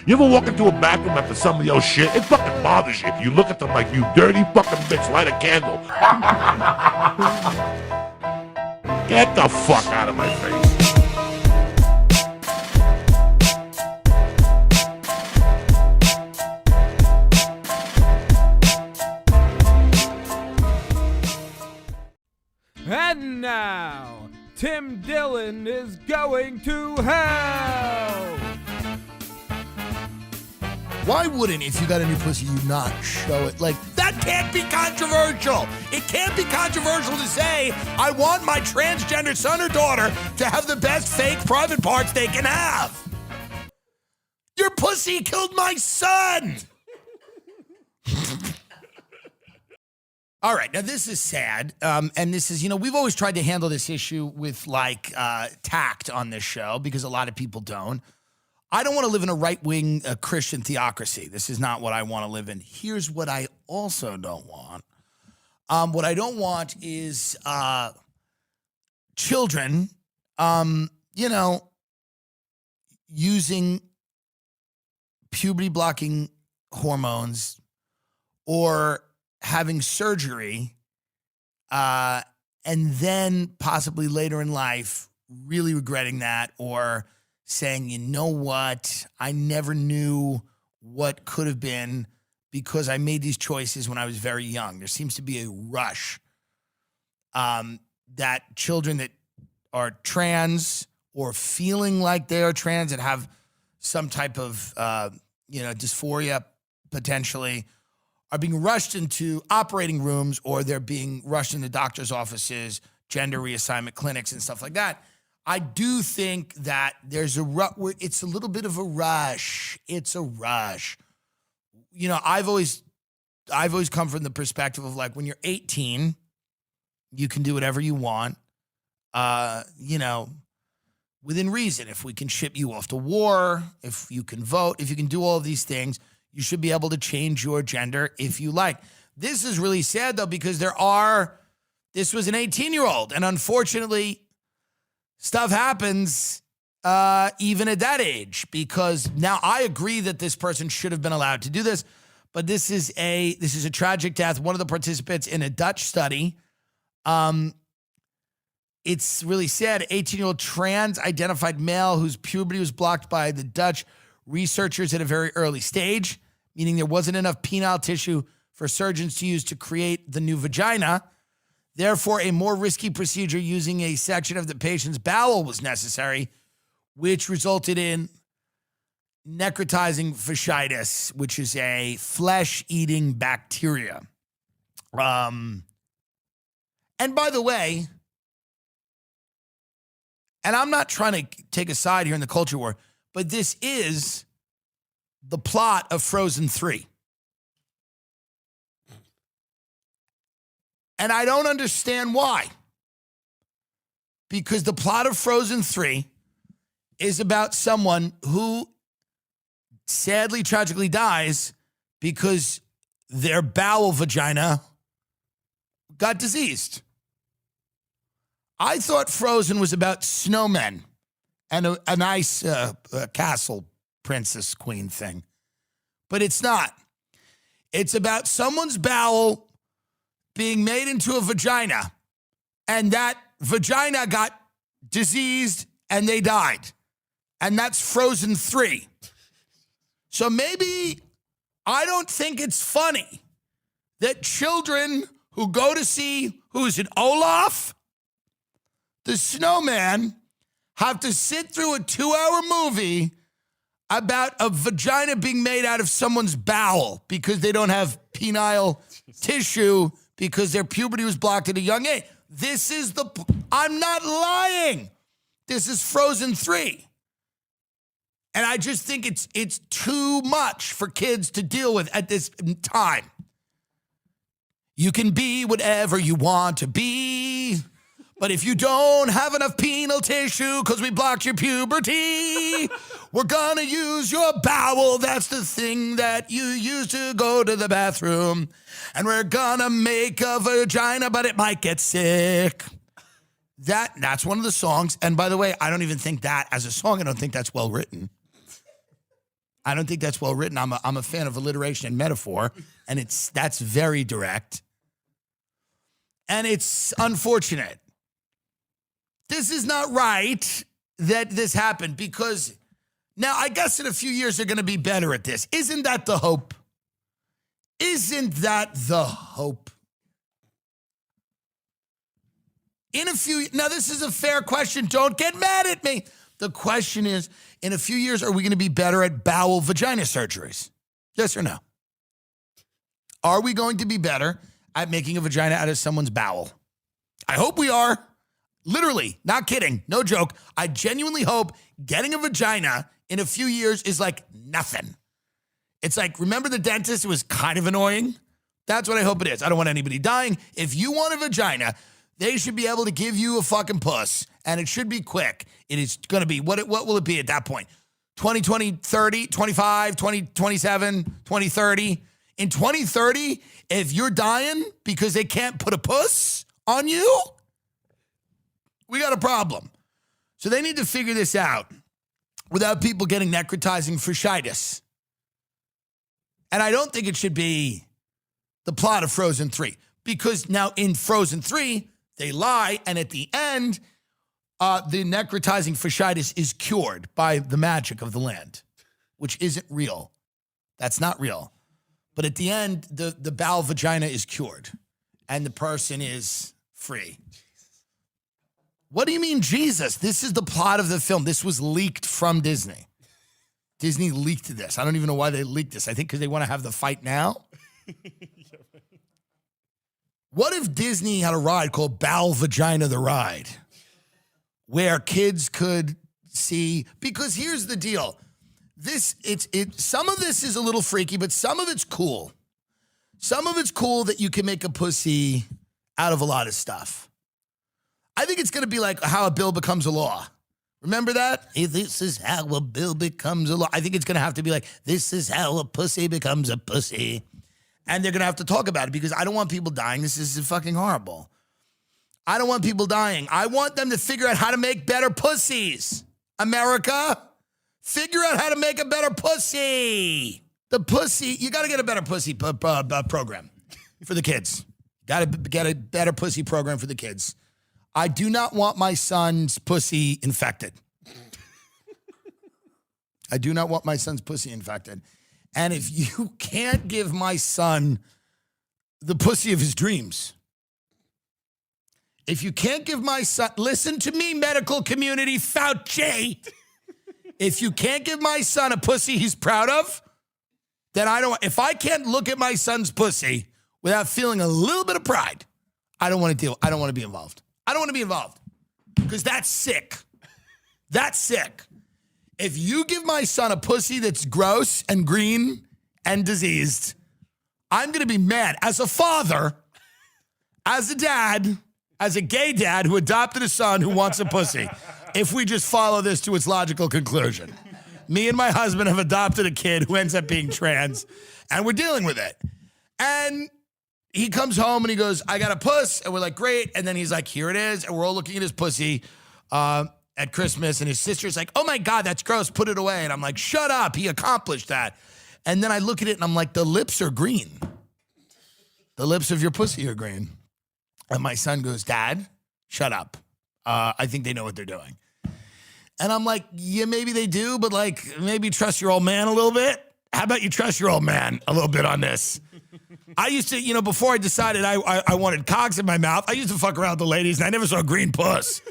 You ever walk into a bathroom after some of your shit? It fucking bothers you. You look at them like, you dirty fucking bitch, light a candle. Get the fuck out of my face. And now, Tim Dillon is going to hell! Why wouldn't, if you got a new pussy, you not show it? Like, that can't be controversial. It can't be controversial to say, I want my transgender son or daughter to have the best fake private parts they can have. Your pussy killed my son! All right, now this is sad, and this is, we've always tried to handle this issue with, tact on this show, because a lot of people don't. I don't want to live in a right-wing Christian theocracy. This is not what I want to live in. Here's what I also don't want. What I don't want is children, using puberty-blocking hormones or having surgery, and then possibly later in life really regretting that, or saying, you know what, I never knew what could have been because I made these choices when I was very young. There seems to be a rush that children that are trans or feeling like they are trans and have some type of, dysphoria potentially, are being rushed into operating rooms, or they're being rushed into doctor's offices, gender reassignment clinics, and stuff like that. I do think that there's it's a little bit of a rush. It's a rush. I've always come from the perspective of, like, when you're 18, you can do whatever you want, within reason. If we can ship you off to war, if you can vote, if you can do all of these things, you should be able to change your gender if you like. This is really sad, though, because this was an 18-year-old, and unfortunately, stuff happens even at that age, because now I agree that this person should have been allowed to do this, but this is a tragic death. One of the participants in a Dutch study, it's really sad. 18-year-old trans-identified male whose puberty was blocked by the Dutch researchers at a very early stage, meaning there wasn't enough penile tissue for surgeons to use to create the new vagina. Therefore, a more risky procedure using a section of the patient's bowel was necessary, which resulted in necrotizing fasciitis, which is a flesh-eating bacteria. And by the way, and I'm not trying to take a side here in the culture war, but this is the plot of Frozen 3. And I don't understand why. Because the plot of Frozen 3 is about someone who sadly, tragically dies because their bowel vagina got diseased. I thought Frozen was about snowmen and a nice castle princess queen thing. But it's not. It's about someone's bowel being made into a vagina, and that vagina got diseased and they died. And that's Frozen 3. So maybe I don't think it's funny that children who go to see, who's it, Olaf, the snowman, have to sit through a 2-hour movie about a vagina being made out of someone's bowel because they don't have penile tissue because their puberty was blocked at a young age. I'm not lying. This is Frozen 3. And I just think it's too much for kids to deal with at this time. You can be whatever you want to be, but if you don't have enough penile tissue because we blocked your puberty, we're gonna use your bowel. That's the thing that you use to go to the bathroom. And we're gonna make a vagina, but it might get sick. That's one of the songs. And by the way, I don't even think that as a song, I don't think that's well written. I don't think that's well written. I'm a fan of alliteration and metaphor, and that's very direct. And it's unfortunate. This is not right that this happened, because now I guess in a few years they're going to be better at this. Isn't that the hope? Isn't that the hope? Now this is a fair question. Don't get mad at me. The question is, in a few years, are we going to be better at bowel vagina surgeries? Yes or no? Are we going to be better at making a vagina out of someone's bowel? I hope we are. Literally, not kidding, no joke. I genuinely hope getting a vagina in a few years is like nothing. It's like, remember the dentist? It was kind of annoying. That's what I hope it is. I don't want anybody dying. If you want a vagina, they should be able to give you a fucking puss, and it should be quick. It is going to be, what will it be at that point? 2020, 30, 25, 2027, 2030. In 2030, if you're dying because they can't put a puss on you, we got a problem. So they need to figure this out without people getting necrotizing fasciitis. And I don't think it should be the plot of Frozen 3, because now in Frozen 3, they lie, and at the end, the necrotizing fasciitis is cured by the magic of the land, which isn't real. That's not real. But at the end, the bowel vagina is cured, and the person is free. What do you mean, Jesus? This is the plot of the film. This was leaked from Disney. Disney leaked this. I don't even know why they leaked this. I think because they want to have the fight now. What if Disney had a ride called Bowel Vagina the Ride, where kids could see? Because here's the deal. Some of this is a little freaky, but some of it's cool. Some of it's cool that you can make a pussy out of a lot of stuff. I think it's going to be like how a bill becomes a law. Remember that? Hey, this is how a bill becomes a law. I think it's going to have to be like, this is how a pussy becomes a pussy. And they're going to have to talk about it, because I don't want people dying. This is fucking horrible. I don't want people dying. I want them to figure out how to make better pussies. America, figure out how to make a better pussy. The pussy, you got to get a better pussy program for the kids. Got to get a better pussy program for the kids. I do not want my son's pussy infected. I do not want my son's pussy infected. And if you can't give my son the pussy of his dreams, if you can't give my son, listen to me, medical community, Fauci. If you can't give my son a pussy he's proud of, then if I can't look at my son's pussy without feeling a little bit of pride, I don't want to be involved. I don't want to be involved, because that's sick. That's sick. If you give my son a pussy that's gross and green and diseased, I'm going to be mad. As a father, as a dad, as a gay dad who adopted a son who wants a pussy, if we just follow this to its logical conclusion. Me and my husband have adopted a kid who ends up being trans, and we're dealing with it. And he comes home and he goes, I got a puss. And we're like, great. And then he's like, here it is. And we're all looking at his pussy at Christmas. And his sister's like, oh my God, that's gross. Put it away. And I'm like, shut up. He accomplished that. And then I look at it and I'm like, the lips are green. The lips of your pussy are green. And my son goes, Dad, shut up. I think they know what they're doing. And I'm like, yeah, maybe they do, but like, maybe trust your old man a little bit. How about you trust your old man a little bit on this? I used to, before I decided I wanted cocks in my mouth, I used to fuck around with the ladies, and I never saw a green puss.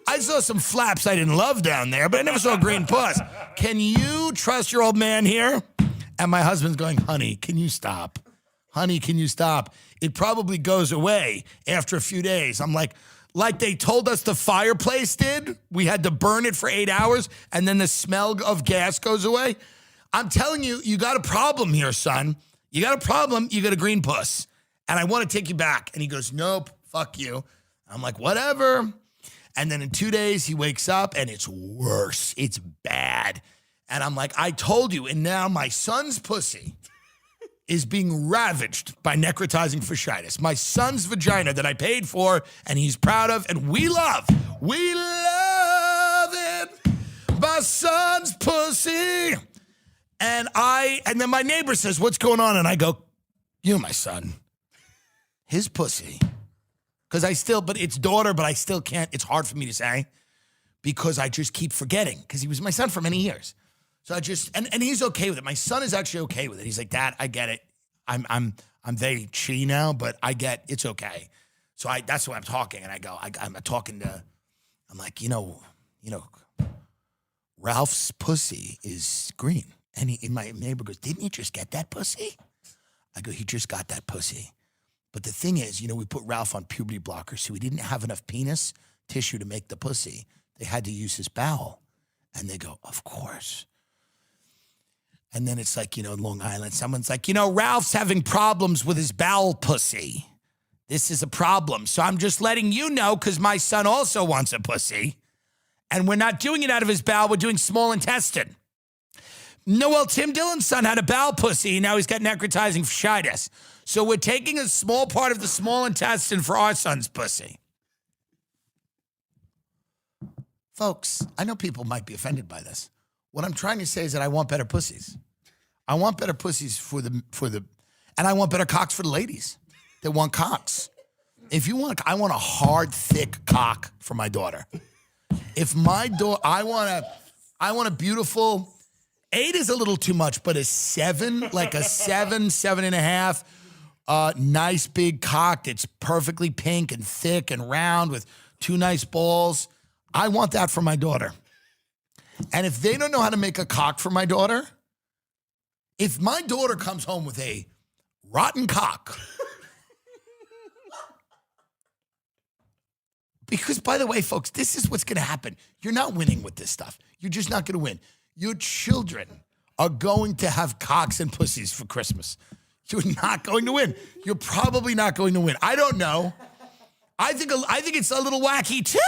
I saw some flaps I didn't love down there, but I never saw a green puss. Can you trust your old man here? And my husband's going, honey, can you stop? Honey, can you stop? It probably goes away after a few days. I'm like they told us the fireplace did. We had to burn it for 8 hours, and then the smell of gas goes away. I'm telling you, you got a problem here, son. You got a problem. You got a green puss. And I want to take you back. And he goes, nope, fuck you. I'm like, whatever. And then in 2 days, he wakes up and it's worse. It's bad. And I'm like, I told you. And now my son's pussy is being ravaged by necrotizing fasciitis. My son's vagina that I paid for and he's proud of and we love. We love it. My son's pussy And then my neighbor says, what's going on? And I go, you know my son, his pussy. But it's daughter, but I still can't, it's hard for me to say because I just keep forgetting because he was my son for many years. So I just, and he's okay with it. My son is actually okay with it. He's like, Dad, I get it. I'm very chi now, but I get it's okay. So that's why I'm talking. And I go, I'm talking to, I'm like, Ralph's pussy is green. And my neighbor goes, didn't you just get that pussy? I go, he just got that pussy. But the thing is, we put Ralph on puberty blockers, so he didn't have enough penis tissue to make the pussy. They had to use his bowel. And they go, of course. And then it's like, in Long Island, someone's like, Ralph's having problems with his bowel pussy. This is a problem. So I'm just letting you know because my son also wants a pussy. And we're not doing it out of his bowel. We're doing small intestine. No, well, Tim Dillon's son had a bowel pussy. And now he's got necrotizing fasciitis. So we're taking a small part of the small intestine for our son's pussy. Folks, I know people might be offended by this. What I'm trying to say is that I want better pussies. I want better pussies and I want better cocks for the ladies that want cocks. I want a hard, thick cock for my daughter. If my daughter, I want a beautiful, 8 is a little too much, but a 7, like a 7.5, nice big cock that's perfectly pink and thick and round with 2 nice balls. I want that for my daughter. And if they don't know how to make a cock for my daughter, if my daughter comes home with a rotten cock, because by the way, folks, this is what's going to happen. You're not winning with this stuff. You're just not going to win. Your children are going to have cocks and pussies for Christmas. You're not going to win. You're probably not going to win. I don't know. I think it's a little wacky too.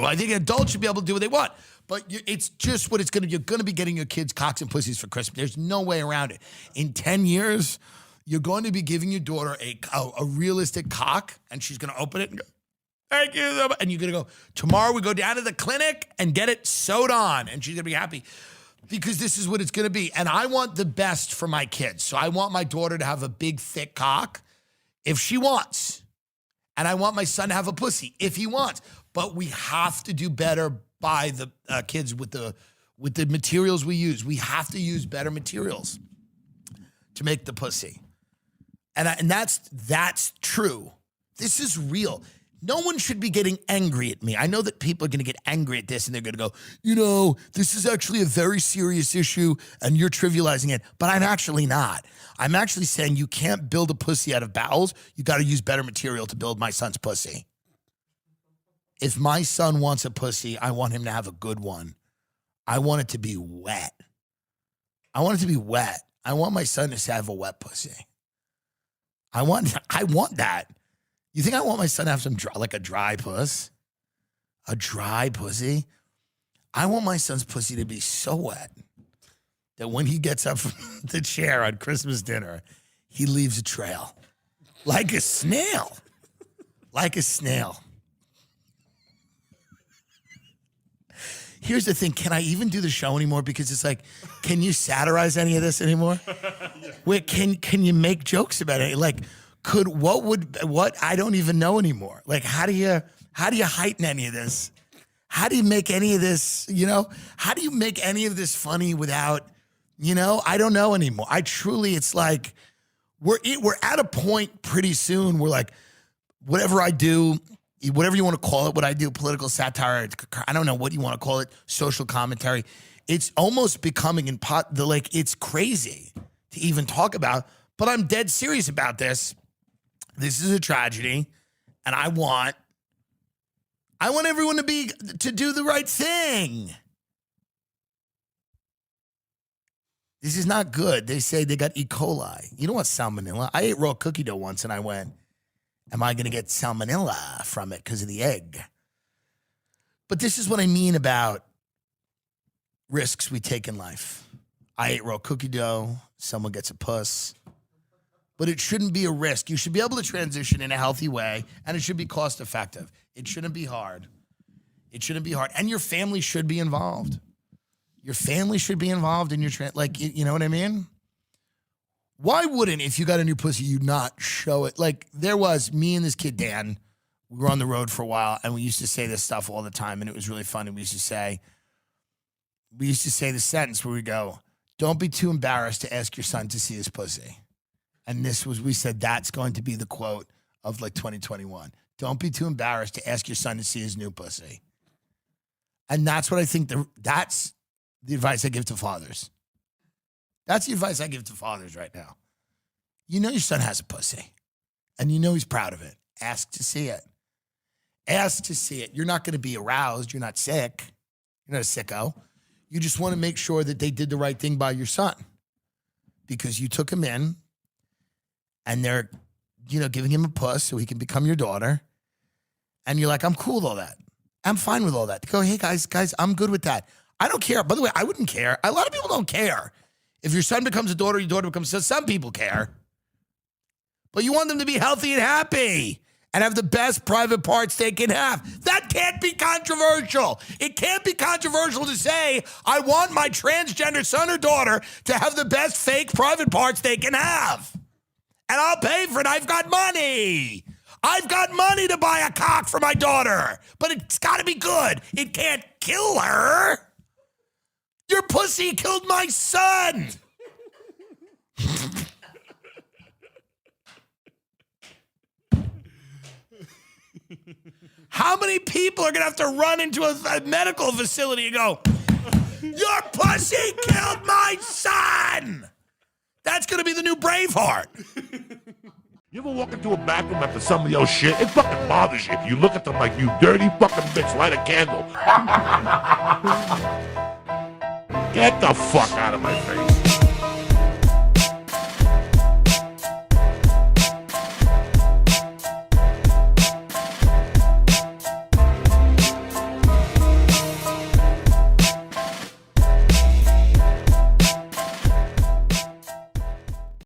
I think adults should be able to do what they want. But it's just what it's going to be. You're going to be getting your kids cocks and pussies for Christmas. There's no way around it. In 10 years, you're going to be giving your daughter a realistic cock, and she's going to open it and go, thank you. And you're going to go, tomorrow we go down to the clinic and get it sewed on. And she's going to be happy because this is what it's going to be. And I want the best for my kids. So I want my daughter to have a big, thick cock if she wants. And I want my son to have a pussy if he wants. But we have to do better by the kids with the materials we use. We have to use better materials to make the pussy. And that's true. This is real. No one should be getting angry at me. I know that people are going to get angry at this and they're going to go, this is actually a very serious issue and you're trivializing it. But I'm actually not. I'm actually saying you can't build a pussy out of bowels. You got to use better material to build my son's pussy. If my son wants a pussy, I want him to have a good one. I want it to be wet. I want my son to have a wet pussy. I want that. You think I want my son to have a dry puss? A dry pussy? I want my son's pussy to be so wet that when he gets up from the chair on Christmas dinner, he leaves a trail. Like a snail. Like a snail. Here's the thing. Can I even do the show anymore? Because it's like, can you satirize any of this anymore? Wait, can you make jokes about it? Like, what? I don't even know anymore. Like, how do you heighten any of this? How do you make any of this, how do you make any of this funny without, I don't know anymore. It's like, we're at a point pretty soon where like, whatever I do, whatever you want to call it, what I do, political satire, I don't know what you want to call it, social commentary. It's almost becoming it's crazy to even talk about, but I'm dead serious about this. This is a tragedy, and I want everyone to do the right thing. This is not good. They say they got E. coli. You know what, salmonella? I ate raw cookie dough once, and I went, am I going to get salmonella from it because of the egg? But this is what I mean about risks we take in life. I ate raw cookie dough. Someone gets a puss. But it shouldn't be a risk. You should be able to transition in a healthy way, and it should be cost effective. It shouldn't be hard. And your family should be involved. Your family should be involved in your you know what I mean? Why wouldn't, if you got a new pussy, you not show it? Like, there was me and this kid, Dan, we were on the road for a while, and we used to say this stuff all the time, and it was really funny. We used to say the sentence where we go, don't be too embarrassed to ask your son to see his pussy. And we said that's going to be the quote of like 2021. Don't be too embarrassed to ask your son to see his new pussy. And that's what I think, that's the advice I give to fathers. That's the advice I give to fathers right now. You know your son has a pussy, and you know he's proud of it. Ask to see it. Ask to see it. You're not going to be aroused. You're not sick. You're not a sicko. You just want to make sure that they did the right thing by your son because you took him in, and they're, giving him a puss so he can become your daughter. And you're like, I'm cool with all that. I'm fine with all that. Go, hey, guys, I'm good with that. I don't care. By the way, I wouldn't care. A lot of people don't care. If your son becomes a daughter, your daughter becomes a son, some people care. But you want them to be healthy and happy and have the best private parts they can have. That can't be controversial. It can't be controversial to say, I want my transgender son or daughter to have the best fake private parts they can have. And I'll pay for it. I've got money. I've got money to buy a cock for my daughter. But it's got to be good. It can't kill her. Your pussy killed my son. How many people are going to have to run into a medical facility and go, your pussy killed my son? That's going to be the new Braveheart. You ever walk into a bathroom after some of your shit? It fucking bothers you. You look at them like, you dirty fucking bitch, light a candle. Get the fuck out of my face.